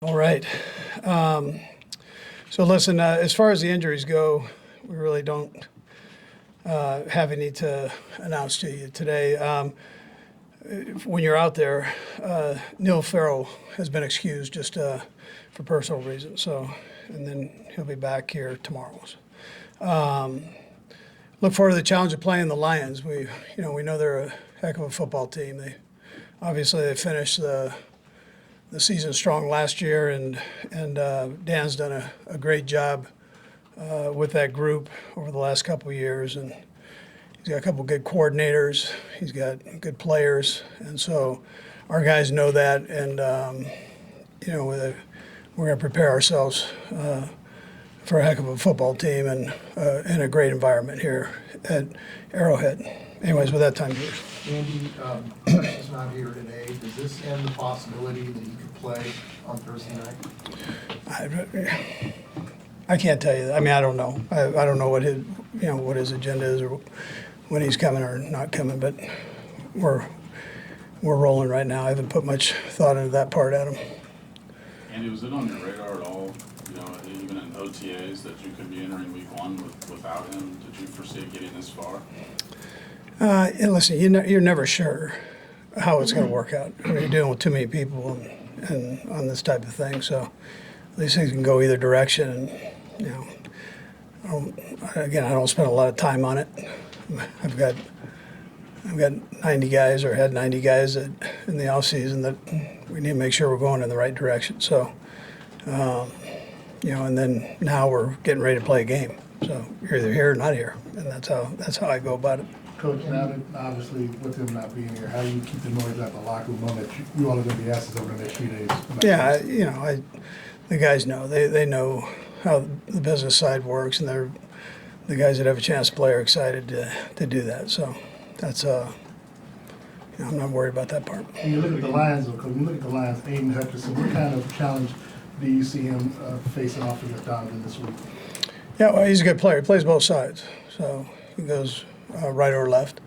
All right. Um, so listen, as far as the injuries go, we really don't have any to announce to you today. When you're out there, Neil Farrell has been excused just for personal reasons. So, and then he'll be back here tomorrow. Look forward to the challenge of playing the Lions. We know they're a heck of a football team. They finished the season strong last year, and Dan's done a great job with that group over the last couple of years, and he's got a couple of good coordinators. He's got good players, and so our guys know that, and we're going to prepare ourselves for a heck of a football team and in a great environment here at Arrowhead. Anyways, with that, time yours. Andy, Chris is not here today. Does this end the possibility that he could play on Thursday night? I can't tell you that. I mean, I don't know. I don't know what his agenda is or when he's coming or not coming. But we're rolling right now. I haven't put much thought into that part, Adam. Andy, was it on your radar at all? Even in OTAs, that you could be entering week one without him? Did you foresee getting this far? And listen, you're never sure how it's going to work out. I mean, you're dealing with too many people and on this type of thing, so these things can go either direction. And I don't spend a lot of time on it. I've got 90 guys or had 90 guys in the off season that we need to make sure we're going in the right direction. So, and then now we're getting ready to play a game. So you're either here or not here, and that's how I go about it. Coach, now that obviously with him not being here, how do you keep the noise out the locker room, knowing that you all are going to be asked over the next few days? Yeah, the guys know. They know how the business side works, and the guys that have a chance to play are excited to do that. So that's I'm not worried about that part. When you look at the Lions, Aiden Hutchinson, what kind of challenge do you see him facing off against Donovan this week? Yeah, well, he's a good player. He plays both sides, so he goes right or left.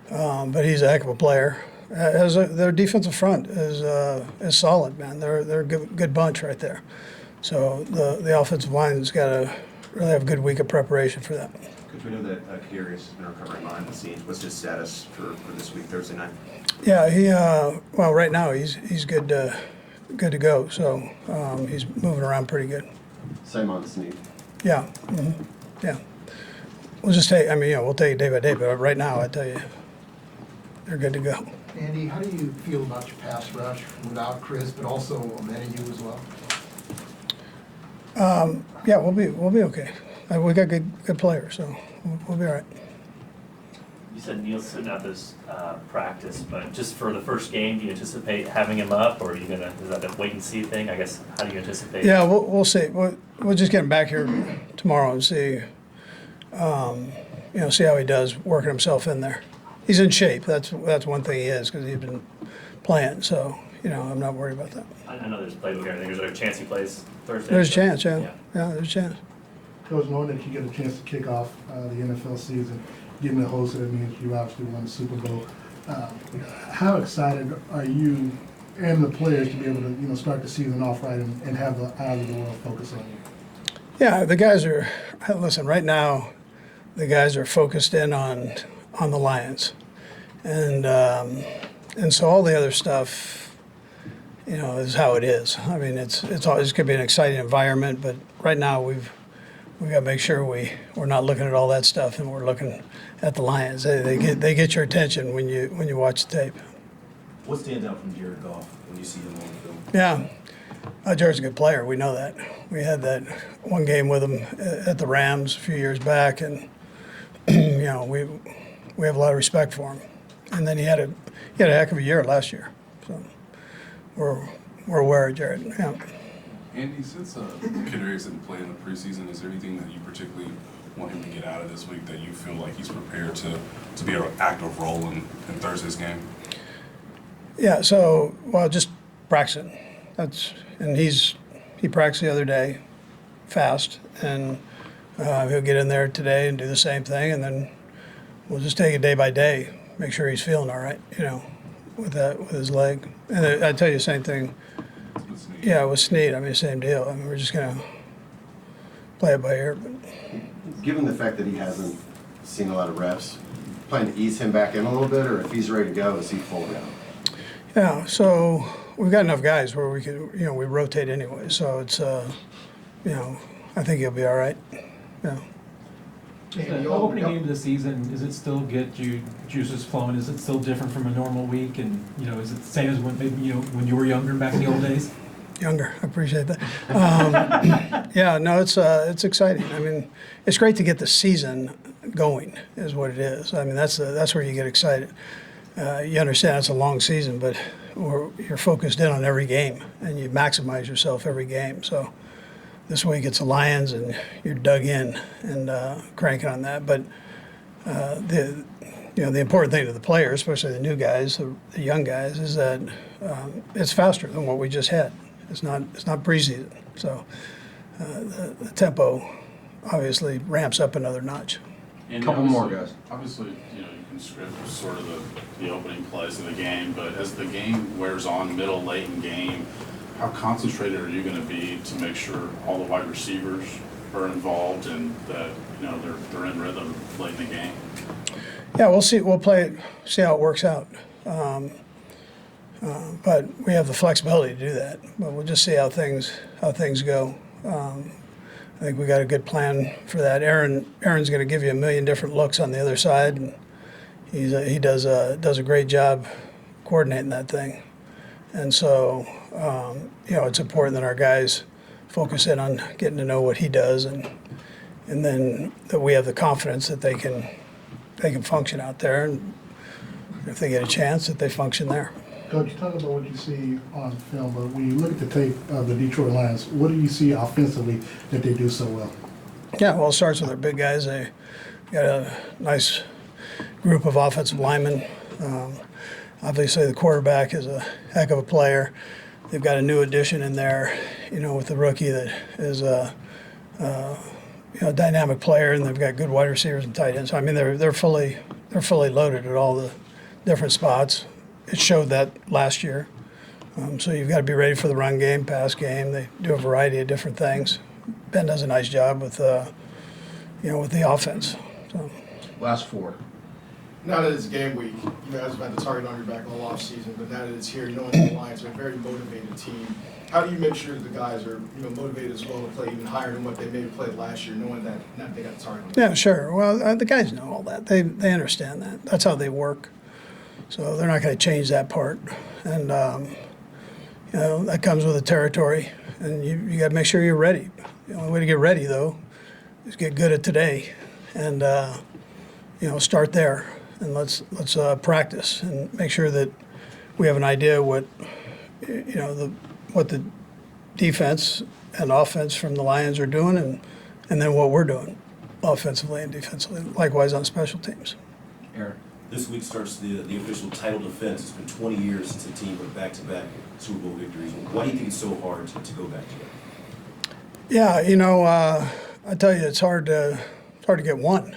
But he's a heck of a player. Their defensive front is solid, man. They're a good bunch right there. So the offensive line's got to really have a good week of preparation for that. Could we know that Kadarius has been recovering behind the scenes? What's his status for this week, Thursday night? Yeah, right now he's good to go. So he's moving around pretty good. Same on Snead. Yeah, yeah. We'll just take. We'll take it day by day. But right now, I tell you, they're good to go. Andy, how do you feel about your pass rush without Chris, but also Omenihu as well? Yeah, we'll be okay. We got good players, so we'll be all right. You said Neil's sitting out this practice, but just for the first game, do you anticipate having him up, or is that a wait and see thing? I guess, how do you anticipate? Yeah, we'll see. We'll just get him back here tomorrow and see, see how he does working himself in there. He's in shape. That's one thing he is, because he's been playing. So I'm not worried about that. I know there's playbook and everything. Is there a chance he plays Thursday? There's a chance, yeah. There's a chance. Coach, knowing that you get a chance to kick off the NFL season, getting the host, that means you obviously won the Super Bowl. How excited are you and the players to be able to start the season off right and have the eyes of the world focus on you? Yeah, the guys are. Listen, right now, the guys are focused in on the Lions, and so all the other stuff, is how it is. I mean, it's always going to be an exciting environment, but right now we got to make sure we're not looking at all that stuff, and we're looking at the Lions. They get your attention when you watch the tape. What stands out from Jared Goff when you see him on film? Yeah, Jared's a good player. We know that. We had that one game with him at the Rams a few years back, and we have a lot of respect for him. And then he had a heck of a year last year. So we're aware of Jared. Yeah. Andy, since Kadarius didn't play in the preseason, is there anything that you particularly want him to get out of this week that you feel like he's prepared to be an active role in Thursday's game? Yeah, so, just practicing. He practiced the other day, fast, and he'll get in there today and do the same thing, and then we'll just take it day by day, make sure he's feeling all right, with his leg. And I tell you the same thing with Snead. Yeah, with Snead, I mean, same deal. I mean, we're just gonna play it by ear. But Given the fact that he hasn't seen a lot of reps, plan to ease him back in a little bit, or if he's ready to go, is he full now? yeah, so we've got enough guys where we can, we rotate anyway. So it's, I think he'll be all right. Yeah. The opening game of the season, is it still get you juices flowing? Is it still different from a normal week? And, is it the same as when maybe, when you were younger back in the old days? Younger, I appreciate that. Yeah, no, it's exciting. I mean, it's great to get the season going, is what it is. I mean, that's where you get excited. You understand it's a long season, but you're focused in on every game, and you maximize yourself every game. So this week it's the Lions, and you're dug in and cranking on that. But the important thing to the players, especially the new guys, the young guys, is that it's faster than what we just had. It's not preseason, so the tempo obviously ramps up another notch. And Couple more, obviously- guys. Obviously, you can script sort of the opening plays of the game, but as the game wears on, middle, late in game, how concentrated are you going to be to make sure all the wide receivers are involved and that they're in rhythm late in the game? Yeah, we'll see. We'll play it, see how it works out. But we have the flexibility to do that. But we'll just see how things go. I think we got a good plan for that. Aaron's going to give you a million different looks on the other side, and he does a great job coordinating that thing. And so it's important that our guys focus in on getting to know what he does, and then that we have the confidence that they can function out there, and if they get a chance, that they function there. Coach, talk about what you see on film, but when you look at the tape of the Detroit Lions, what do you see offensively that they do so well? Yeah, well, it starts with our big guys. They got a nice group of offensive linemen. Obviously, the quarterback is a heck of a player. They've got a new addition in there, with the rookie that is a dynamic player, and they've got good wide receivers and tight ends. So, I mean, they're fully loaded at all the different spots. It showed that last year. So you've got to be ready for the run game, pass game. They do a variety of different things. Ben does a nice job with the offense. So. Last four. Now that it's game week, you guys have had the target on your back all off season, but now that it's here, knowing the Lions are a very motivated team, how do you make sure the guys are motivated as well to play even higher than what they maybe played last year, knowing that now they got the target on their Yeah, sure. Well, the guys know all that. They understand that. That's how they work. So they're not going to change that part. And, that comes with the territory. And you got to make sure you're ready. The only way to get ready, though, is get good at today. And, start there. And let's practice and make sure that we have an idea what the defense and offense from the Lions are doing, and then what we're doing offensively and defensively. Likewise on special teams. Aaron, this week starts the official title defense. It's been 20 years since the team went back-to-back Super Bowl victories. Why do you think it's so hard to go back to it? Yeah, I tell you, it's hard to get one.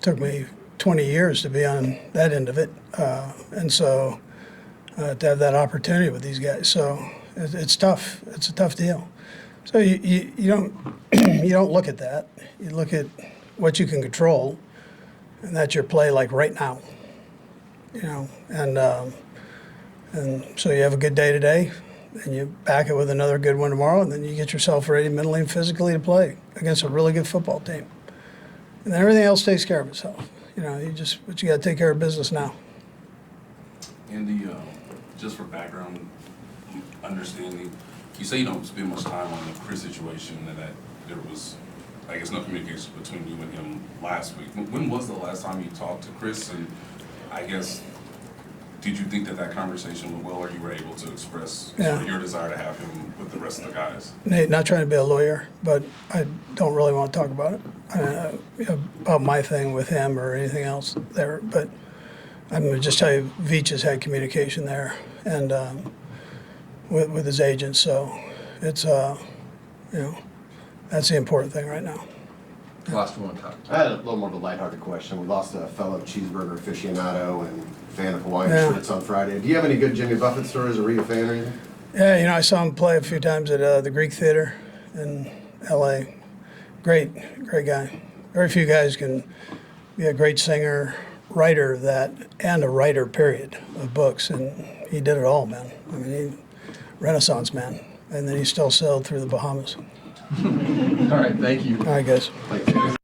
Took me 20 years to be on that end of it, and so to have that opportunity with these guys. So it's tough. It's a tough deal. So you don't you don't look at that. You look at what you can control, and that's your play like right now. And so you have a good day today, and you back it with another good one tomorrow, and then you get yourself ready mentally and physically to play against a really good football team. And then everything else takes care of itself. But you got to take care of business now. Andy, just for background understanding, you say you don't spend much time on the Chris situation and that there was, I guess, no communication between you and him last week. When was the last time you talked to Chris? And I guess, did you think that conversation went well, or you were able to express sort of your desire to have him with the rest of the guys? Nate, not trying to be a lawyer, but I don't really want to talk about it, about my thing with him or anything else there. But I'm going to just tell you, Veach has had communication there and with his agent. So it's, that's the important thing right now. Last one, Todd. I had a little more of a lighthearted question. We lost a fellow cheeseburger aficionado and fan of Hawaiian Yeah. shirts on Friday. Do you have any good Jimmy Buffett stories, or were you a fan or anything? Yeah, you know, I saw him play a few times at the Greek Theater in L.A. Great guy. Very few guys can be a great singer, writer of that, and a writer, period, of books. And he did it all, man. I mean, he Renaissance man. And then he still sailed through the Bahamas. All right, thank you. All right, guys. Like,